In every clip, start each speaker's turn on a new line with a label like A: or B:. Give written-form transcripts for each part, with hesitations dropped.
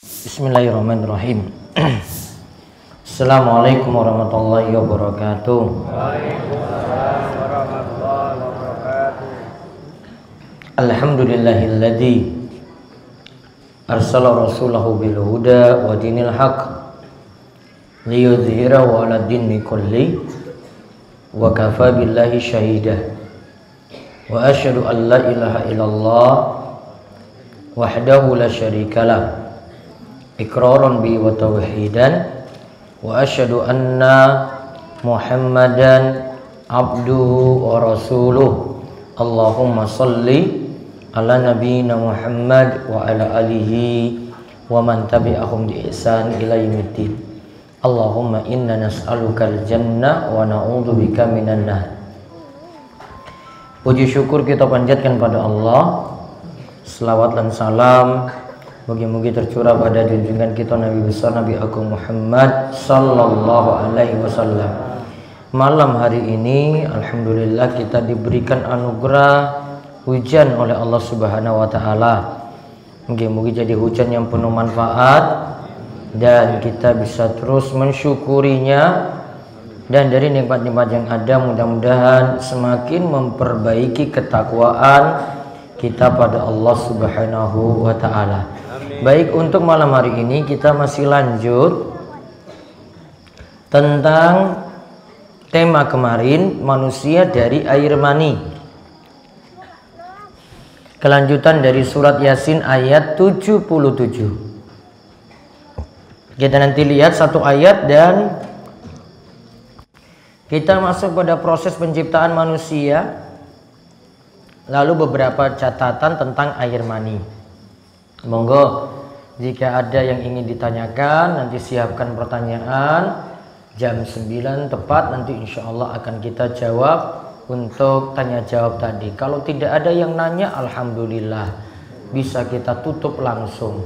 A: Bismillahirrahmanirrahim. Assalamualaikum warahmatullahi wabarakatuh.
B: Waalaikumsalam warahmatullahi wabarakatuh.
A: Alhamdulillahilladzi arsala rasulahu bil huda wa dinil haqq liyudhhirahu 'ala dini kulli wa kafa billahi shahida. Wa asyhadu an la ilaha illallah wahdahu la syarikalah iqraran bi wa tauhidan wa asyhadu anna Muhammadan abduhu wa rasuluh. Allahumma salli ala nabiyyina Muhammad wa ala alihi wa man tabi'ahum bi ihsan ila yaumiddin. Allahumma inna nas'alukal jannah wa na'udzubika minan nar. Puji syukur kita panjatkan pada Allah. Selawat dan salam mugi-mugi tercurah pada junjungan kita Nabi besar Nabi Agung Muhammad sallallahu alaihi wasallam. Malam hari ini alhamdulillah kita diberikan anugerah hujan oleh Allah Subhanahu wa taala. Mugi-mugi jadi hujan yang penuh manfaat dan kita bisa terus mensyukurinya, dan dari nikmat-nikmat yang ada mudah-mudahan semakin memperbaiki ketakwaan kita pada Allah Subhanahu wa taala. Baik, untuk malam hari ini kita masih lanjut tentang tema kemarin, manusia dari air mani. Kelanjutan dari surat Yasin ayat 77. Kita nanti lihat satu ayat dan kita masuk pada proses penciptaan manusia. Lalu beberapa catatan tentang air mani. Monggo jika ada yang ingin ditanyakan, nanti siapkan pertanyaan. Jam 9 tepat nanti insya Allah akan kita jawab untuk tanya jawab tadi. Kalau tidak ada yang nanya, alhamdulillah bisa kita tutup langsung.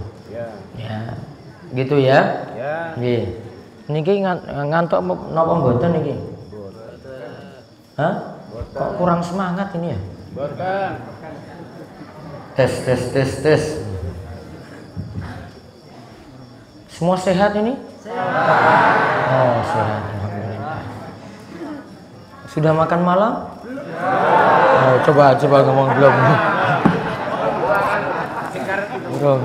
A: Ya, gitu ya. Nggih. Niki ngantuk napa mboten niki? Hah? Kok kurang semangat ini ya?
B: Boten.
A: Tes. Semua sehat ini? Sehat. Oh, sehat. Alhamdulillah. Sudah makan malam? Oh, coba ngomong belum. Belum.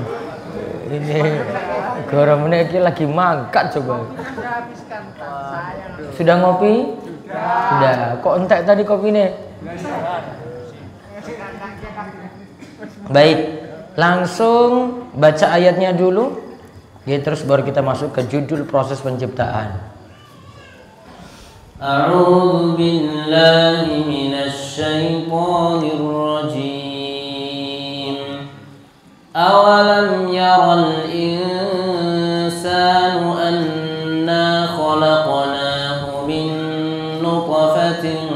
A: Ini garamnya ini lagi mangkat coba. Sudah ngopi? Sudah. Kok entek tadi kopinya? Baik, langsung baca ayatnya dulu. Ya, terus baru kita masuk ke judul proses penciptaan. A'udzu billahi minasy syaithanir rajim. Awalam yaral insanu anna khalaqnahu min nutfatin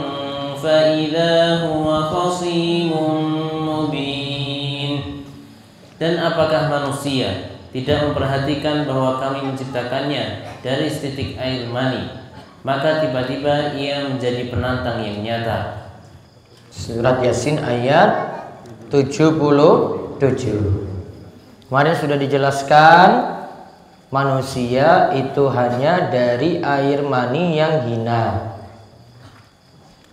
A: fa idza huwa khasimun mubin. Dan apakah manusia tidak memperhatikan bahwa kami menciptakannya dari setitik air mani, maka tiba-tiba ia menjadi penantang yang nyata. Surat Yasin ayat 77. Kemarin sudah dijelaskan manusia itu hanya dari air mani yang hina.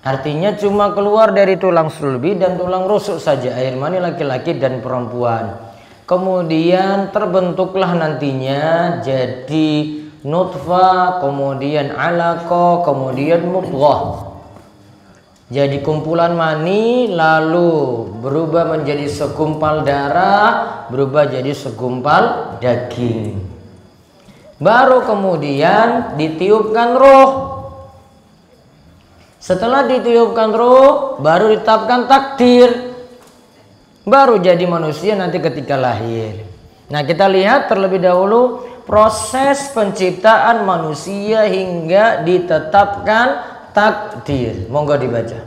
A: Artinya cuma keluar dari tulang sulbi dan tulang rusuk saja, air mani laki-laki dan perempuan. Kemudian terbentuklah nantinya jadi nutfah, kemudian alaqah, kemudian mudghah. Jadi kumpulan mani, lalu berubah menjadi segumpal darah, berubah jadi segumpal daging. Baru kemudian ditiupkan roh. Setelah ditiupkan roh, baru ditetapkan takdir. Baru jadi manusia nanti ketika lahir. Nah, kita lihat terlebih dahulu proses penciptaan manusia hingga ditetapkan takdir. Monggo dibaca.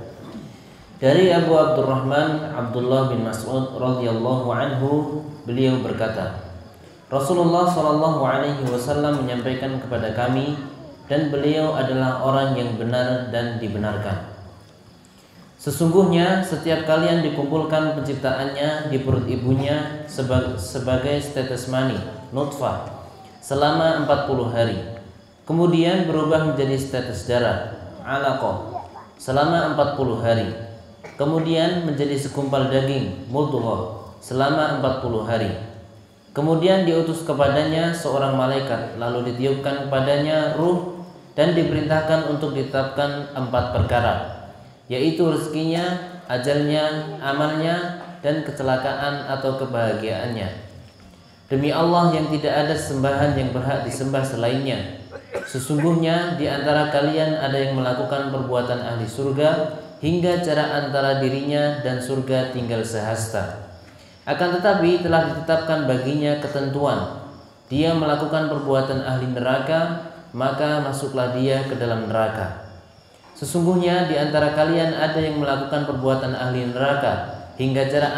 C: Dari Abu Abdurrahman Abdullah bin Mas'ud radhiyallahu anhu, beliau berkata, Rasulullah sallallahu alaihi wasallam menyampaikan kepada kami, dan beliau adalah orang yang benar dan dibenarkan. Sesungguhnya setiap kalian dikumpulkan penciptaannya di perut ibunya sebagai setetes mani, nutfah, selama 40 hari. Kemudian berubah menjadi setetes darah, alaqah, selama 40 hari. Kemudian menjadi segumpal daging, mudghah, selama 40 hari. Kemudian diutus kepadanya seorang malaikat, lalu ditiupkan kepadanya ruh dan diperintahkan untuk ditetapkan 4 perkara, yaitu rezekinya, ajalnya, amalnya, dan kecelakaan atau kebahagiaannya. Demi Allah yang tidak ada sembahan yang berhak disembah selainnya, sesungguhnya di antara kalian ada yang melakukan perbuatan ahli surga hingga jarak antara dirinya dan surga tinggal sehasta. Akan tetapi telah ditetapkan baginya ketentuan, dia melakukan perbuatan ahli neraka, maka masuklah dia ke dalam neraka. Sesungguhnya di antara kalian ada yang melakukan perbuatan ahli neraka hingga jarak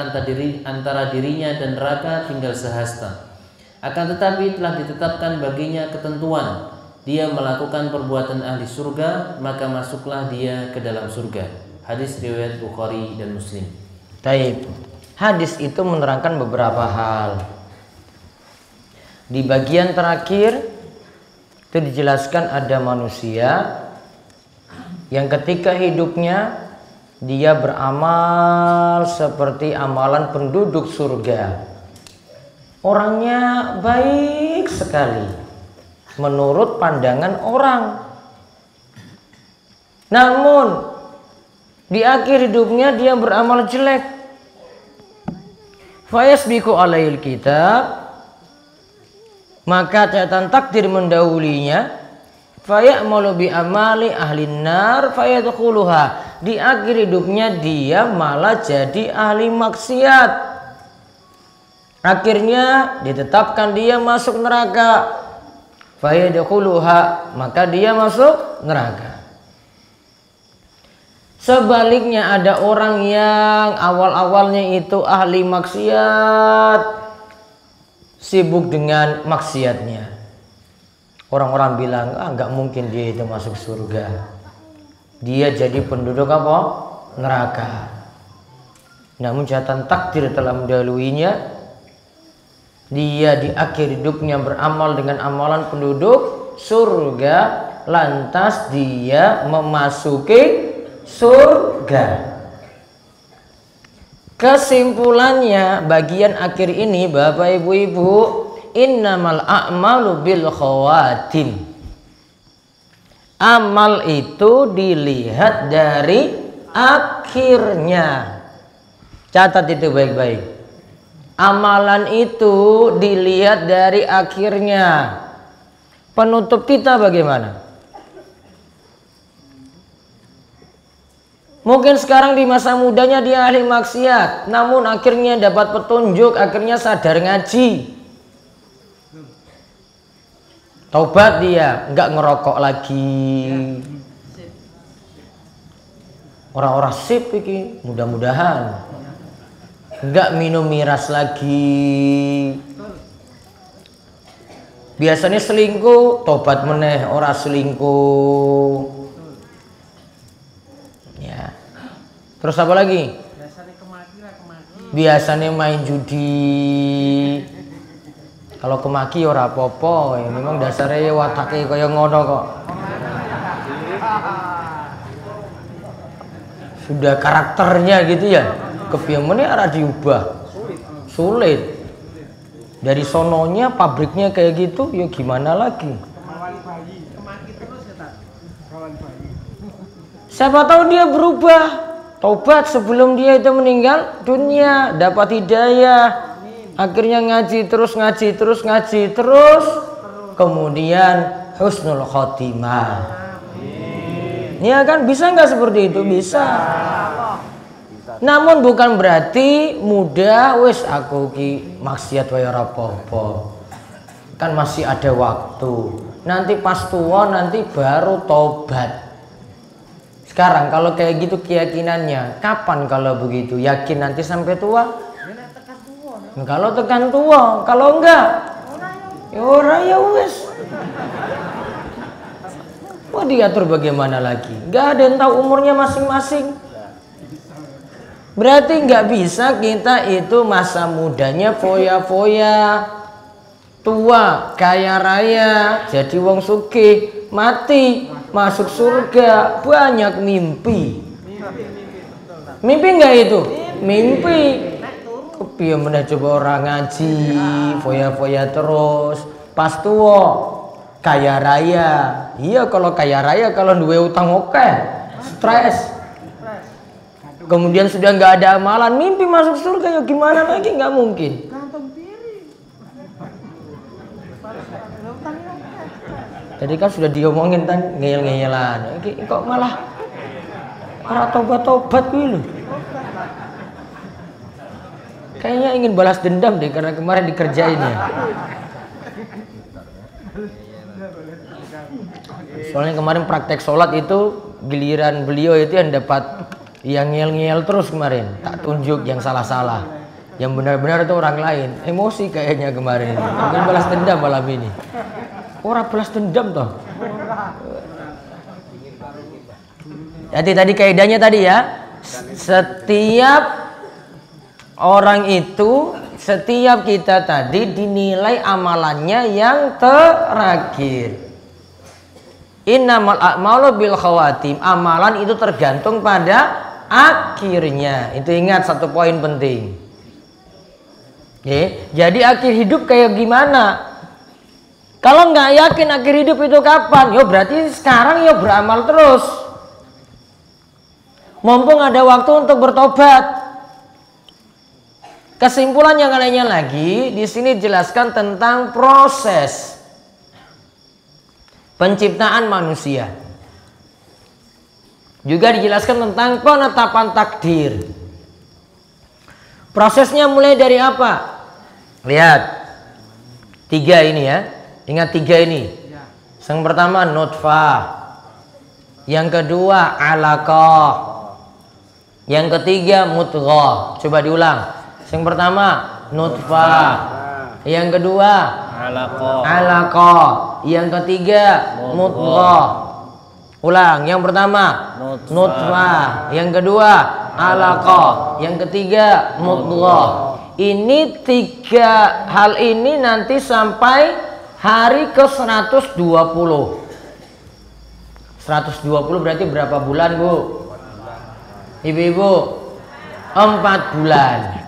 C: antara dirinya dan neraka tinggal sehasta. Akan tetapi telah ditetapkan baginya ketentuan, dia melakukan perbuatan ahli surga, maka masuklah dia ke dalam surga. Hadis riwayat Bukhari dan Muslim.
A: Taib. Hadis itu menerangkan beberapa hal. Di bagian terakhir itu dijelaskan ada manusia yang ketika hidupnya dia beramal seperti amalan penduduk surga. Orangnya baik sekali menurut pandangan orang. Namun di akhir hidupnya dia beramal jelek. Fayasbiqu alaihil kitab, maka catatan takdir mendahulinya. Fayamalu bi amali ahlin nar fayadkhuluha, di akhir hidupnya dia malah jadi ahli maksiat. Akhirnya ditetapkan dia masuk neraka. Fayadkhuluha, maka dia masuk neraka. Sebaliknya ada orang yang awal-awalnya itu ahli maksiat, sibuk dengan maksiatnya. Orang-orang bilang, nggak mungkin dia itu masuk surga. Dia jadi penduduk apa? Neraka. Namun catatan takdir telah mendahuluinya. Dia di akhir hidupnya beramal dengan amalan penduduk surga, lantas dia memasuki surga. Kesimpulannya bagian akhir ini Bapak Ibu-ibu, innamal a'malu bil khawatim. Amal itu dilihat dari akhirnya. Catat itu baik-baik. Amalan itu dilihat dari akhirnya. Penutup kita bagaimana? Mungkin sekarang di masa mudanya dia ahli maksiat, namun akhirnya dapat petunjuk, akhirnya sadar ngaji. Taubat dia, nggak ngerokok lagi. Orang-orang sip iki, mudah-mudahan. Nggak minum miras lagi. Biasanya selingkuh, tobat meneh, orang selingkuh. Ya. Terus apa lagi? Biasanya main judi. Kalau kemaki ora apa-apa, ya memang dasarnya watake kaya ngono kok. Sudah karakternya gitu ya. Kepiye ora diubah. Sulit. Dari sononya pabriknya kayak gitu, ya gimana lagi? Siapa tahu dia berubah, taubat sebelum dia itu meninggal dunia, dapat hidayah, akhirnya ngaji terus, kemudian husnul khotimah. Ya kan, bisa nggak seperti itu? Bisa. Namun bukan berarti muda wis aku ki maksiat wae ora apa-apa. Kan masih ada waktu. Nanti pas tua nanti baru tobat. Sekarang kalau kayak gitu keyakinannya, kapan kalau begitu? Yakin nanti sampai tua? Kalau tekan tua, kalau enggak, ya ora ya wis. Wah, diatur bagaimana lagi? Enggak ada yang tahu umurnya masing-masing. Berarti nggak bisa kita itu masa mudanya foya-foya, tua kaya raya jadi wong sugih, mati masuk surga banyak mimpi. Mimpi nggak itu? Mimpi. Kepiye meneh coba orang ngaji, foya-foya terus, pas tua kaya raya. Iya kalau kaya raya kalau duwe utang oke, stres. Kemudian sudah nggak ada amalan, mimpi masuk surga ya gimana lagi, nggak mungkin. Tadi kan sudah diomongin kan ngeyel-ngeyelan, kok malah para tobat-tobat gitu. Kayaknya ingin balas dendam deh karena kemarin dikerjain ya. Soalnya kemarin praktek sholat itu giliran beliau itu yang dapat yang ngeyel-ngeyel terus kemarin. Tak tunjuk yang salah-salah, yang benar-benar itu orang lain. Emosi kayaknya kemarin. Mungkin balas dendam malam ini. Orang balas dendam toh. Jadi tadi kaidahnya tadi ya, setiap orang itu, setiap kita tadi dinilai amalannya yang terakhir. Innamal a'malu bil khawatim. Amalan itu tergantung pada akhirnya. Itu ingat satu poin penting. Oke, jadi akhir hidup kayak gimana? Kalau nggak yakin akhir hidup itu kapan, yo berarti sekarang yo beramal terus. Mumpung ada waktu untuk bertobat. Kesimpulan yang lainnya lagi, di sini dijelaskan tentang proses penciptaan manusia. Juga dijelaskan tentang penetapan takdir. Prosesnya mulai dari apa? Lihat, 3 ini ya. Ingat 3 ini. Yang pertama nutfah, yang kedua alaqah, yang ketiga mudghah. Coba diulang. Yang pertama nutfah, yang kedua alaqah, yang ketiga mudghah. Ulang. Yang pertama nutfah, yang kedua alaqah, yang ketiga mudghah. Ini 3 hal ini nanti sampai hari ke 120. 120 berarti berapa bulan, Bu? Ibu-ibu, 4 bulan.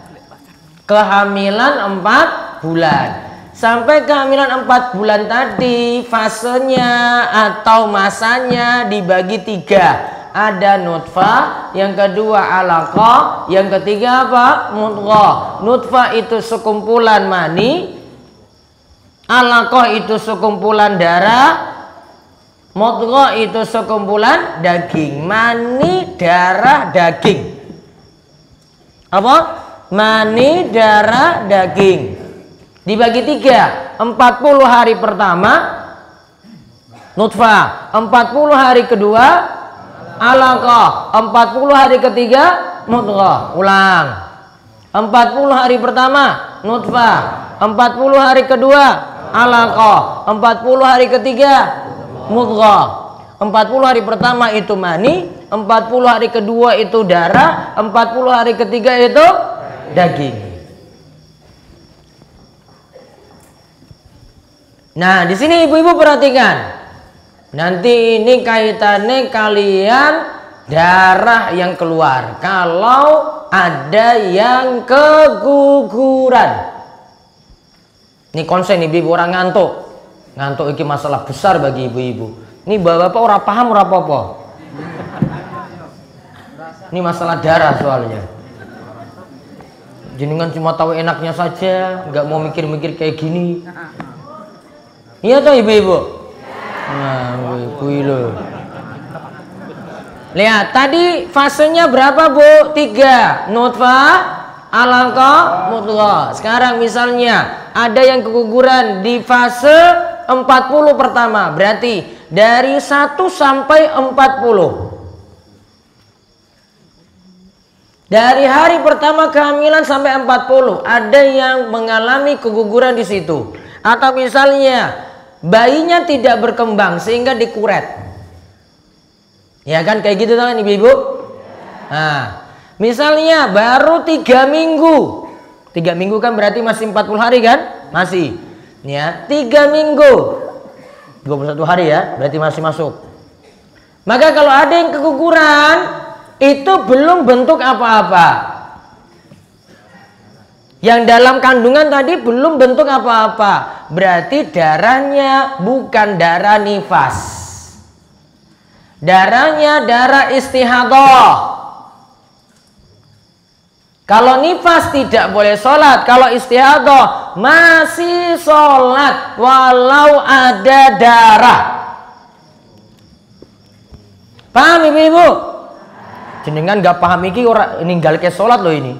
A: Kehamilan 4 bulan. Sampai kehamilan 4 bulan tadi, fasenya atau masanya dibagi 3. Ada nutfah, yang kedua alaqah, yang ketiga apa? Mudghah. Nutfah itu sekumpulan mani, alaqah itu sekumpulan darah, mudghah itu sekumpulan daging. Mani, darah, daging. Apa? Mani, darah, daging. Dibagi 3. 40 hari pertama nutfah, 40 hari kedua alaqah, 40 hari ketiga mudghah. Ulang. 40 hari pertama nutfah, 40 hari kedua alaqah, 40 hari ketiga mudghah. 40 hari pertama itu mani, 40 hari kedua itu darah, 40 hari ketiga itu daging. Nah, di sini ibu-ibu perhatikan. Nanti ini kaitannya kalian darah yang keluar. Kalau ada yang keguguran. Ini konsen ibu-ibu orang ngantuk. Ngantuk ini masalah besar bagi ibu-ibu. Ini bapak-bapak orang paham orang apa-apa. Ini masalah darah soalnya. Jenengan cuma tahu enaknya saja, nggak mau mikir-mikir kayak gini. Iya toh ibu-ibu? Nah, ibu lo. Lihat tadi fasenya berapa, Bu? 3. Nutfah, alaqah, mudghah. Sekarang misalnya ada yang keguguran di fase 40 pertama. Berarti dari 1 sampai 40. Dari hari pertama kehamilan sampai 40 ada yang mengalami keguguran di situ. Atau misalnya bayinya tidak berkembang sehingga dikuret. Ya kan kayak gitu kan ibu-ibu? Nah, Misalnya baru 3 minggu. 3 minggu kan berarti masih 40 hari kan? Masih. Ya, 3 minggu. 21 hari ya, berarti masih masuk. Maka kalau ada yang keguguran, itu belum bentuk apa-apa. Yang dalam kandungan tadi belum bentuk apa-apa. Berarti darahnya bukan darah nifas. Darahnya darah istihadah. Kalau nifas tidak boleh sholat. Kalau istihadah masih sholat walau ada darah. Paham ibu-ibu? Jenengan gak paham iki ora ninggal ke sholat loh ini.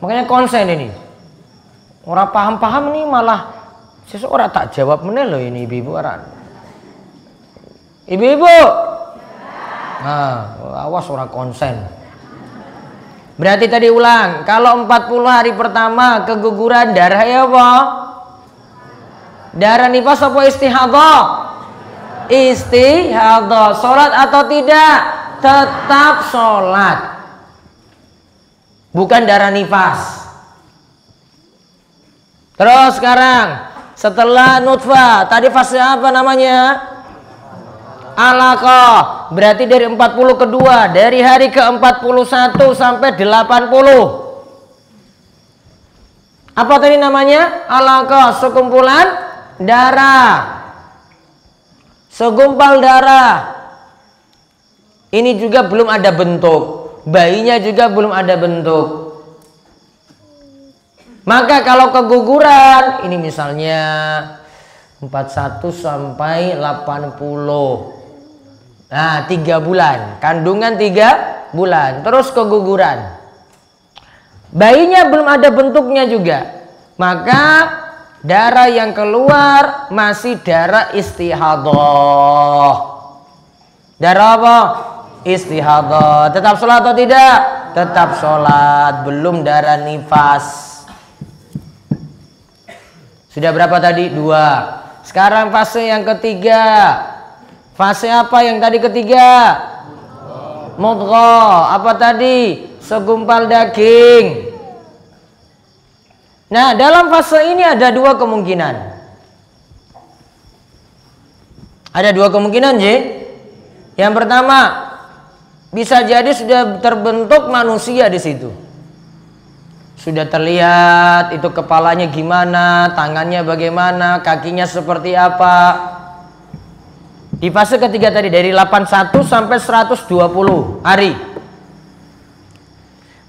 A: Makanya konsen ini. Orang paham-paham nih malah seseorang tak jawab meneh loh ini ibu-ibu orang. Ibu-ibu. Nah, awas orang konsen. Berarti tadi ulang, kalau 40 hari pertama keguguran darah ya apa? Darah nifas apa istihadah? Istihadah. Sholat atau tidak? Tetap sholat. Bukan darah nifas. Terus sekarang setelah nutfah, tadi fase apa namanya? Alaqah. Berarti dari 40 kedua, dari hari ke-41 sampai 80. Apa tadi namanya? Alaqah, sekumpulan darah. Segumpal darah. Ini juga belum ada bentuk. Bayinya juga belum ada bentuk. Maka kalau keguguran, ini misalnya 41 sampai 80. Nah, 3 bulan. Kandungan 3 bulan. Terus keguguran. Bayinya belum ada bentuknya juga. Maka darah yang keluar masih darah istihadah. Darah apa? Istihadah. Tetap sholat atau tidak? Tetap sholat. Belum darah nifas. Sudah berapa tadi? 2. Sekarang fase yang ketiga. Fase apa yang tadi ketiga? Mudghah. Apa tadi? Segumpal daging. Nah, dalam fase ini ada 2 kemungkinan. Ada 2 kemungkinan, J. Yang pertama, bisa jadi sudah terbentuk manusia di situ. Sudah terlihat itu kepalanya gimana, tangannya bagaimana, kakinya seperti apa. Di fase ketiga tadi dari 81 sampai 120 hari.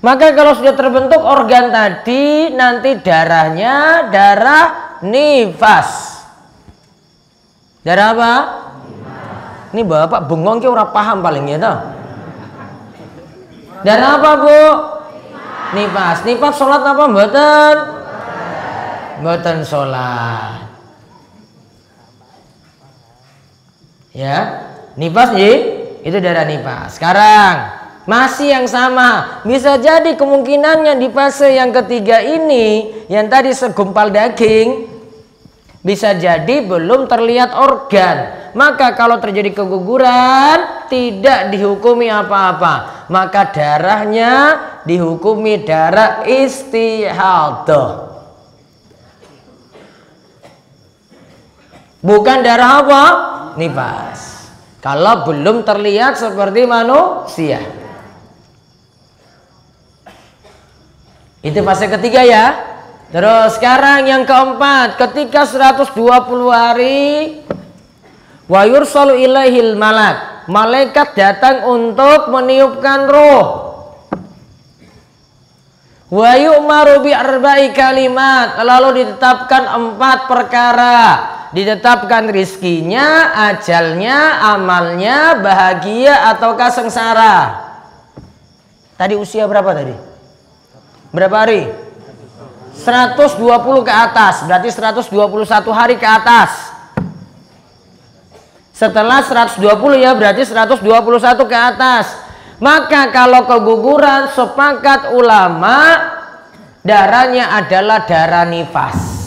A: Maka kalau sudah terbentuk organ tadi, nanti darahnya darah nifas. Darah apa? Ini bapak bengong ki ora paham paling ya toh. Darah apa bu? Nifas. Nifas sholat apa mboten? Mboten sholat. Ya, nifas ji, itu darah nifas. Sekarang masih yang sama. Bisa jadi kemungkinannya di fase yang ketiga ini, yang tadi segumpal daging, bisa jadi belum terlihat organ. Maka kalau terjadi keguguran tidak dihukumi apa-apa. Maka darahnya dihukumi darah istihadah. Bukan darah apa? Nifas. Kalau belum terlihat seperti manusia. Itu fase ketiga ya. Terus sekarang yang keempat, ketika 120 hari wa yursalu ilaihil malak, malaikat datang untuk meniupkan roh. Wa yu'maru bi arba'i kalimat, lalu ditetapkan 4 perkara. Ditetapkan rizkinya, ajalnya, amalnya, bahagia ataukah sengsara. Tadi usia berapa tadi? Berapa hari? 120 ke atas, berarti 121 hari ke atas. Setelah 120 ya berarti 121 ke atas. Maka kalau keguguran sepakat ulama darahnya adalah darah nifas.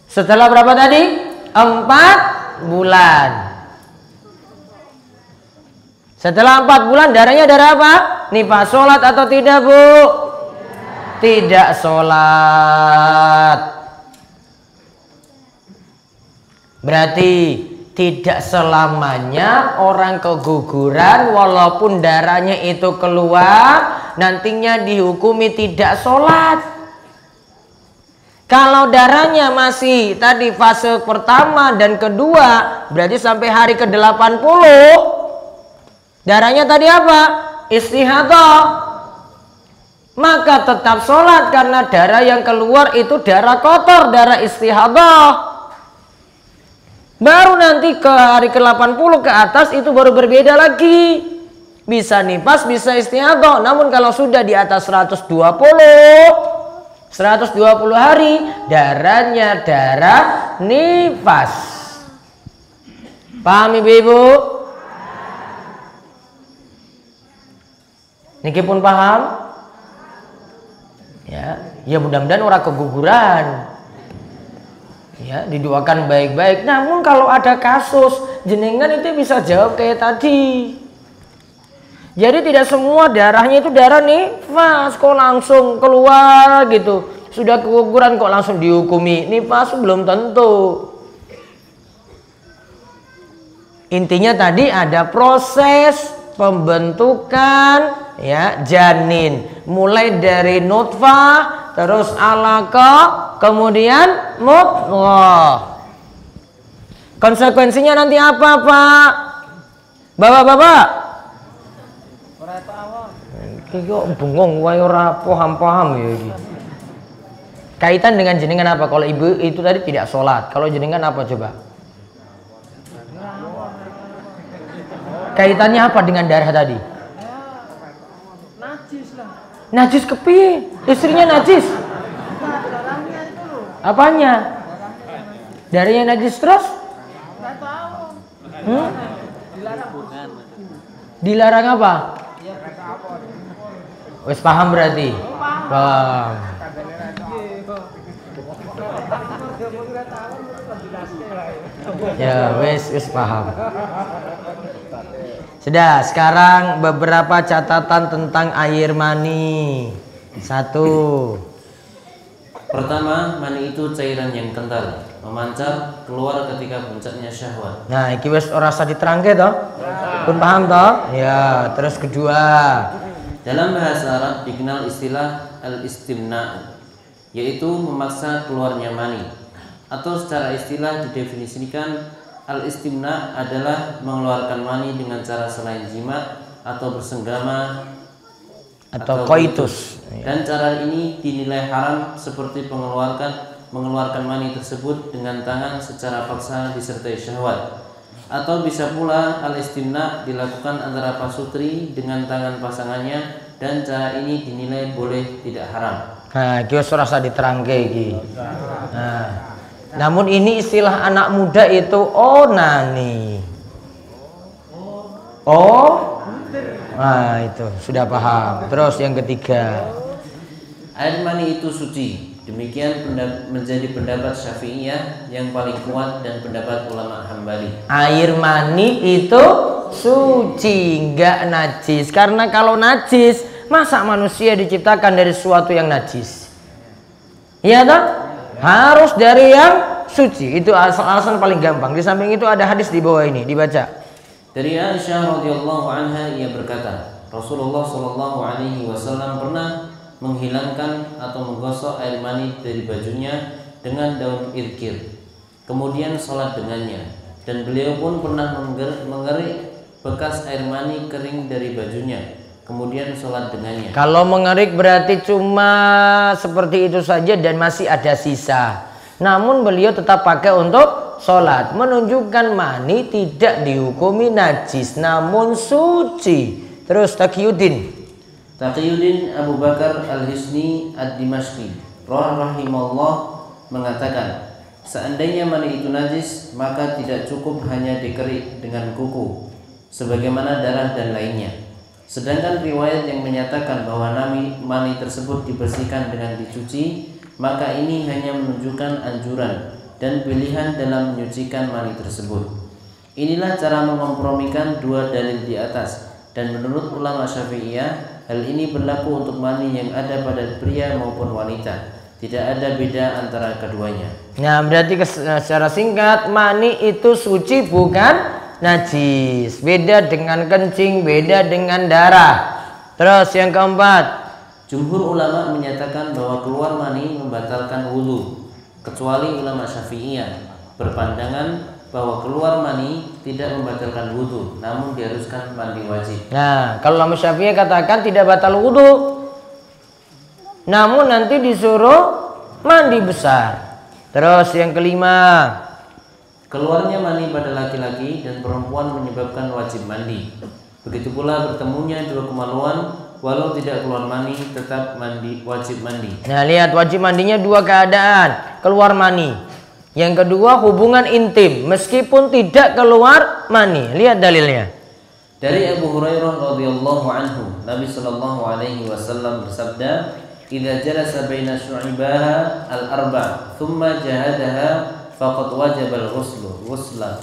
A: Setelah berapa tadi? 4 bulan. Setelah 4 bulan darahnya darah apa? Nifas. Sholat atau tidak, Bu? Tidak sholat. Berarti tidak selamanya orang keguguran walaupun darahnya itu keluar nantinya dihukumi tidak sholat. Kalau darahnya masih tadi fase pertama dan kedua, berarti sampai hari ke-80 darahnya tadi apa? Istihadah. Maka tetap sholat karena darah yang keluar itu darah kotor, darah istihadah. Baru nanti ke hari ke-80 ke atas itu baru berbeda lagi. Bisa nifas, bisa istihadah. Namun kalau sudah di atas 120 hari, darahnya darah nifas. Paham ibu-ibu? Niki pun paham? Ya mudah-mudahan orang keguguran. Ya, didoakan baik-baik. Namun kalau ada kasus jenengan itu bisa jawab kayak tadi. Jadi tidak semua darahnya itu darah nifas kok langsung keluar gitu. Sudah keguguran kok langsung dihukumi nifas, belum tentu. Intinya tadi ada proses pembentukan ya janin, mulai dari nutfah terus alaqah kemudian mudghah. Konsekuensinya nanti apa, Pak? Bapak-bapak? Iki kok bengong wae ora paham-paham ya iki. Kaitan dengan jenengan apa? Kalau ibu itu tadi tidak sholat, kalau jenengan apa coba? Kaitannya apa dengan darah tadi?
B: Najis lah.
A: Najis kepiye? Istrinya najis? Apanya? Darahnya najis terus?
B: Nggak tahu.
A: Dilarang apa? Wes paham berarti? Paham. Ya wes paham. Sudah, sekarang beberapa catatan tentang air mani. 1.
C: Pertama, mani itu cairan yang kental, memancar keluar ketika puncaknya syahwat.
A: Nah, iki wis ora usah diterangke toh? Pun paham toh? Ya, terus kedua.
C: Dalam bahasa Arab dikenal istilah al-istimna, yaitu memaksa keluarnya mani. Atau secara istilah didefinisikan al-istimna adalah mengeluarkan mani dengan cara selain jima atau bersenggama
A: atau koitus.
C: Dan cara ini dinilai haram seperti mengeluarkan mani tersebut dengan tangan secara paksa disertai syahwat. Atau bisa pula al-istimna dilakukan antara pasutri dengan tangan pasangannya dan cara ini dinilai boleh tidak haram.
A: Nah, iki wis ora usah diterangke iki. Nah, namun ini istilah anak muda itu onani. Oh, nah itu sudah paham. Terus yang ketiga,
C: air mani itu suci. Demikian menjadi pendapat Syafi'iyah yang paling kuat dan pendapat ulama Hambali.
A: Air mani itu suci, enggak najis. Karena kalau najis, masa manusia diciptakan dari sesuatu yang najis? Iya toh? Harus dari yang suci. Itu alasan paling gampang. Di samping itu ada hadis di bawah ini, dibaca.
C: Dari Aisyah radhiyallahu anha, ia berkata, Rasulullah shallallahu alaihi wasallam pernah menghilangkan atau menggosok air mani dari bajunya dengan daun irkir, kemudian sholat dengannya. Dan beliau pun pernah mengerik bekas air mani kering dari bajunya, kemudian sholat dengannya.
A: Kalau mengerik berarti cuma seperti itu saja dan masih ada sisa. Namun beliau tetap pakai untuk sholat, menunjukkan mani tidak dihukumi najis namun suci. Terus
C: Taqiyuddin Abu Bakar Al-Hisni Ad-Dimashqi rahimahullah mengatakan, seandainya mani itu najis, maka tidak cukup hanya dikerik dengan kuku sebagaimana darah dan lainnya. Sedangkan riwayat yang menyatakan bahwa mani tersebut dibersihkan dengan dicuci, maka ini hanya menunjukkan anjuran dan pilihan dalam menyucikan mani tersebut. Inilah cara mengkompromikan dua dalil di atas, Dan menurut ulama Syafi'iyah, hal ini berlaku untuk mani yang ada pada pria maupun wanita. Tidak ada beda antara keduanya.
A: Nah, berarti secara singkat mani itu suci bukan najis. Beda dengan kencing, beda dengan darah. Terus yang keempat,
C: jumhur ulama menyatakan bahwa keluar mani membatalkan wudhu, kecuali ulama Syafi'iyah berpandangan bahwa keluar mani tidak membatalkan wudhu, namun diharuskan mandi wajib.
A: Nah, kalau ulama Syafi'iyah katakan tidak batal wudhu, namun nanti disuruh mandi besar. Terus yang kelima,
C: keluarnya mani pada laki-laki dan perempuan menyebabkan wajib mandi. Begitu pula bertemunya dua kemaluan, walau tidak keluar mani tetap wajib mandi.
A: Nah, lihat wajib mandinya dua keadaan, keluar mani. Yang kedua hubungan intim meskipun tidak keluar mani. Lihat dalilnya.
C: Dari Abu Hurairah radhiyallahu anhu, Nabi sallallahu alaihi wasallam bersabda, "Idza jalasa baina syu'ibaha al-arba', thumma jahadaha, faqad wajaba al-ghusla."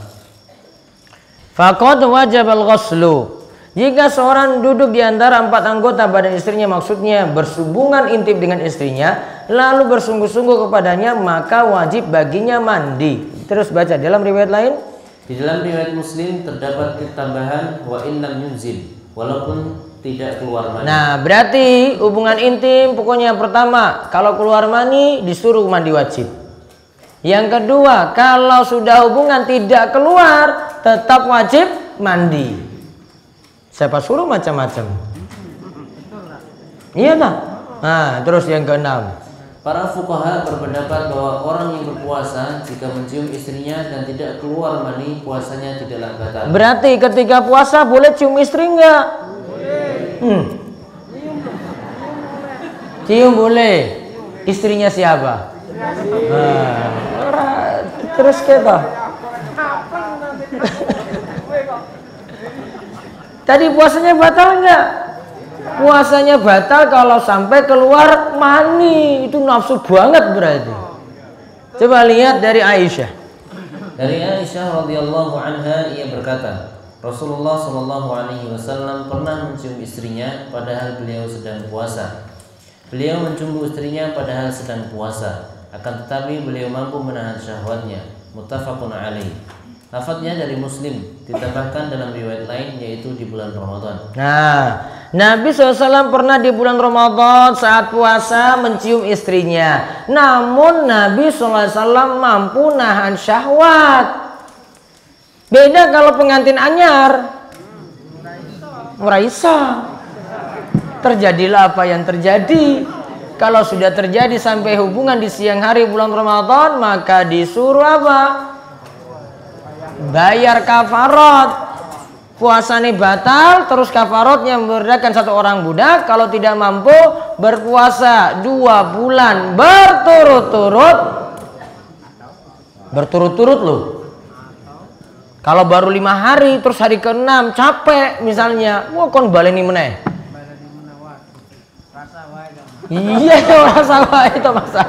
C: Faqad
A: wajaba al-ghuslu. Jika seorang duduk di antara empat anggota badan istrinya, maksudnya berhubungan intim dengan istrinya, lalu bersungguh-sungguh kepadanya, maka wajib baginya mandi. Terus baca dalam riwayat lain.
C: Di dalam riwayat Muslim terdapat tambahan wa in lam yunzil, walaupun tidak keluar mani.
A: Nah, berarti hubungan intim pokoknya yang pertama, kalau keluar mani disuruh mandi wajib. Yang kedua, kalau sudah hubungan tidak keluar tetap wajib mandi. Siapa suruh macam-macam? Iya tak? Nah, terus yang keenam.
C: Para fuqaha berpendapat bahwa orang yang berpuasa jika mencium istrinya dan tidak keluar mani, puasanya tidaklah batal.
A: Berarti ketika puasa boleh cium istri enggak? Cium boleh. Istrinya siapa? Terus kita. Tadi puasanya batal enggak? Puasanya batal kalau sampai keluar mani. Itu nafsu banget berarti. Coba lihat dari Aisyah.
C: Dari Aisyah radhiyallahu anha, ia berkata, Rasulullah shallallahu alaihi wasallam pernah mencium istrinya padahal beliau sedang puasa. Beliau mencium istrinya padahal sedang puasa, akan tetapi beliau mampu menahan syahwatnya. Muttafaqun alaih. Lafadznya dari Muslim, ditambahkan dalam riwayat lain yaitu di bulan Ramadan.
A: Nah, Nabi SAW pernah di bulan Ramadan saat puasa mencium istrinya. Namun Nabi SAW mampu nahan syahwat. Beda kalau pengantin anyar. Meraisa. Terjadilah apa yang terjadi. Kalau sudah terjadi sampai hubungan di siang hari bulan Ramadan, maka disuruh apa? Bayar kafarat. Puasa ini batal, terus kafaratnya memerdekakan satu orang budak. Kalau tidak mampu berpuasa 2 bulan berturut-turut loh. Kalau baru 5 hari terus hari ke-6 capek misalnya, wah kon baleni meneh. Iya, rasa wae itu masa.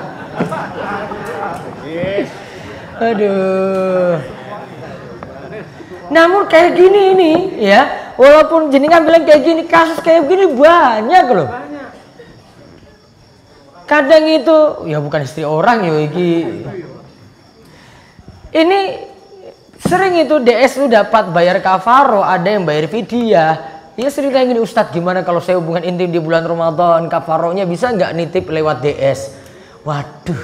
A: Aduh. Namun kayak gini ini ya, walaupun jenengan bilang kayak gini, kasus kayak gini banyak loh. Kadang itu ya bukan istri orang ya iki. Ini sering itu DS lu dapat bayar kafaro, ada yang bayar fidyah. Ya sering kayak gini, Ustadz gimana kalau saya hubungan intim di bulan Ramadan, kafaronya bisa nggak nitip lewat DS? Waduh,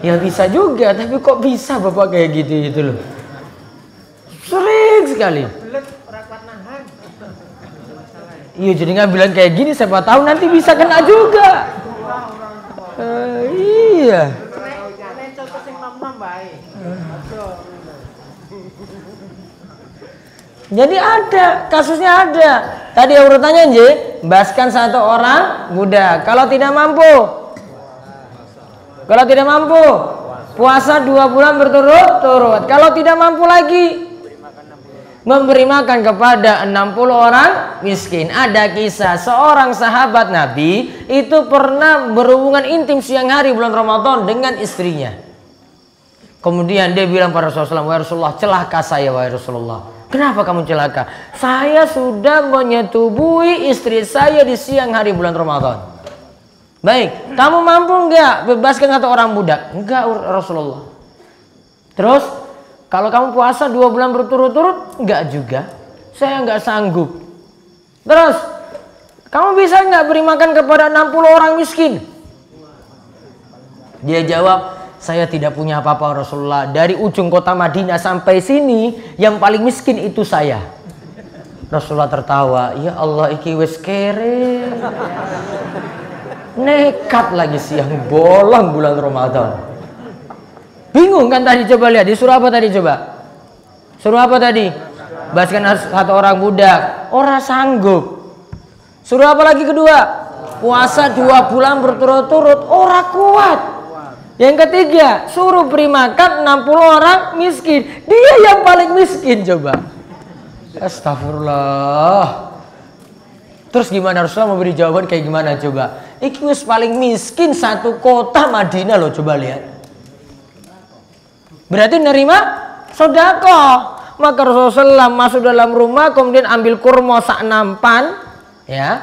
A: ya bisa juga, tapi kok bisa bapak kayak gitu itu loh. Sering sekali. Iya, jadi nggak bilang kayak gini, siapa tahu nanti bisa kena juga. Iya. Jadi ada, kasusnya ada. Tadi urutannya Nji, baskan satu orang budak. Kalau tidak mampu, puasa 2 bulan berturut-turut. Kalau tidak mampu lagi, memberi makan kepada 60 orang miskin. Ada kisah seorang sahabat Nabi itu pernah berhubungan intim siang hari bulan Ramadan dengan istrinya. Kemudian dia bilang pada Rasulullah, "Wahai Rasulullah, celaka saya wahai Rasulullah. Kenapa kamu celaka? Saya sudah menyetubui istri saya di siang hari bulan Ramadan. Baik, kamu mampu enggak bebaskan satu orang budak? Enggak Rasulullah. Terus, kalau kamu puasa 2 bulan berturut-turut? Enggak juga. Saya enggak sanggup. Terus, kamu bisa enggak beri makan kepada 60 orang miskin? Dia jawab, saya tidak punya apa-apa Rasulullah. Dari ujung kota Madinah sampai sini, yang paling miskin itu saya. Rasulullah tertawa. Ya Allah, iki wis kere. Nekat lagi siang bolong bulan Ramadan. Bingung kan tadi, coba lihat. Disuruh apa tadi coba? Suruh apa tadi? Bebaskan satu orang budak. Orang sanggup. Suruh apa lagi kedua? Puasa 2 bulan berturut-turut. Orang kuat. Yang ketiga, suruh beri makan 60 orang miskin. Dia yang paling miskin coba. Astagfirullah. Terus gimana Rasulullah memberi jawaban kayak gimana coba? Iki wis paling miskin satu kota Madinah loh, coba lihat. Berarti nerima sedekah. Maka Rasulullah masuk dalam rumah, kemudian ambil kurma sak nampan, ya.